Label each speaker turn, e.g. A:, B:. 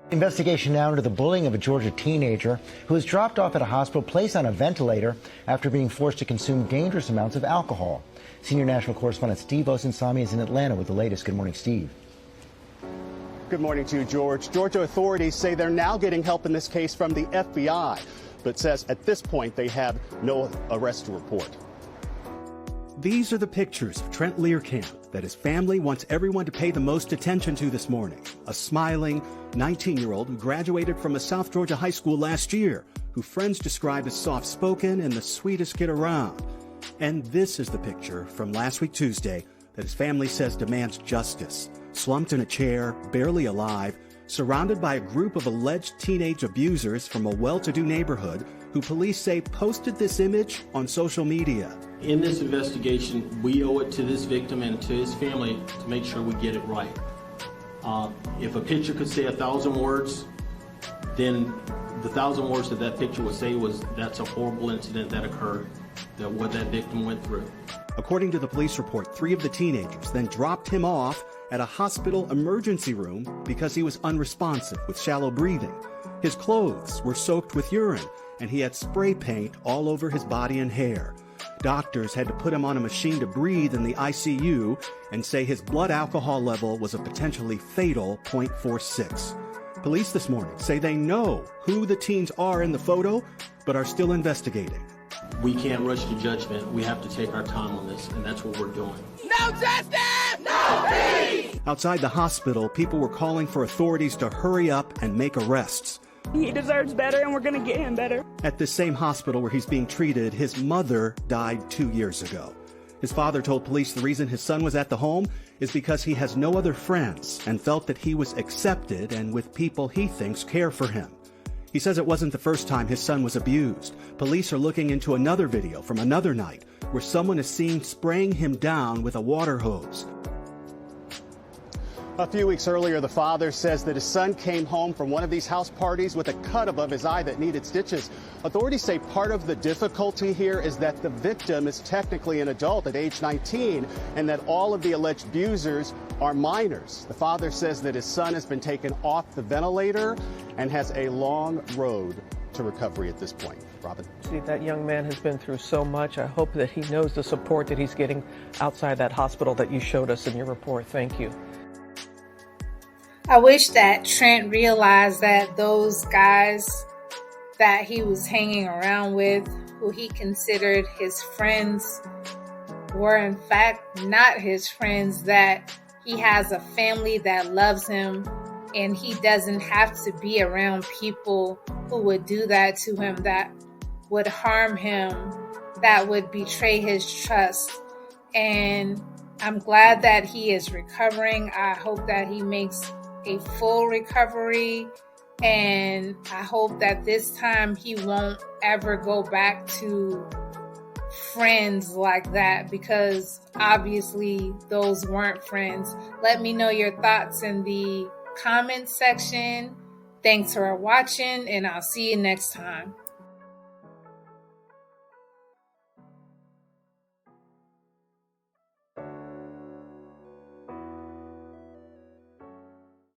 A: Investigation now into the bullying of a Georgia teenager who was dropped off at a hospital, placed on a ventilator after being forced to consume dangerous amounts of alcohol. Senior national correspondent Steve Osunsami is in Atlanta with the latest. Good morning, Steve.
B: Good morning to you, George. Georgia authorities say they're now getting help in this case from the FBI, but says at this point they have no arrest to report.
C: These are the pictures of Trent Lehrkamp that his family wants everyone to pay the most attention to this morning. A smiling 19-year-old who graduated from a South Georgia high school last year, who friends describe as soft-spoken and the sweetest kid around. And this is the picture from last week Tuesday that his family says demands justice. Slumped in a chair, barely alive, surrounded by a group of alleged teenage abusers from a well-to-do neighborhood who police say posted this image on social media.
D: In this investigation, we owe it to this victim and to his family to make sure we get it right. If a picture could say 1,000 words, then the 1,000 words that picture would say was, that's a horrible incident that occurred, that what that victim went through.
C: According to the police report, 3 of the teenagers then dropped him off at a hospital emergency room because he was unresponsive with shallow breathing. His clothes were soaked with urine, and he had spray paint all over his body and hair. Doctors had to put him on a machine to breathe in the ICU and say his blood alcohol level was a potentially fatal 0.46. Police this morning say they know who the teens are in the photo, but are still investigating.
D: We can't rush to judgment. We have to take our time on this, and that's what we're doing.
E: No justice! No peace!
C: Outside the hospital, people were calling for authorities to hurry up and make arrests.
F: He deserves better, and we're going to get him better.
C: At this same hospital where he's being treated, his mother died 2 years ago. His father told police the reason his son was at the home is because he has no other friends and felt that he was accepted and with people he thinks care for him. He says it wasn't the first time his son was abused. Police are looking into another video from another night where someone is seen spraying him down with a water hose.
B: A few weeks earlier, the father says that his son came home from one of these house parties with a cut above his eye that needed stitches. Authorities say part of the difficulty here is that the victim is technically an adult at age 19 and that all of the alleged abusers are minors. The father says that his son has been taken off the ventilator and has a long road to recovery at this point. Robin.
G: See, that young man has been through so much. I hope that he knows the support that he's getting outside that hospital that you showed us in your report. Thank you.
H: I wish that Trent realized that those guys that he was hanging around with, who he considered his friends, were in fact not his friends, that he has a family that loves him and he doesn't have to be around people who would do that to him, that would harm him, that would betray his trust. And I'm glad that he is recovering. I hope that he makes a full recovery, and I hope that this time he won't ever go back to friends like that, because obviously those weren't friends. Let me know your thoughts in the comments section. Thanks for watching, and I'll see you next time.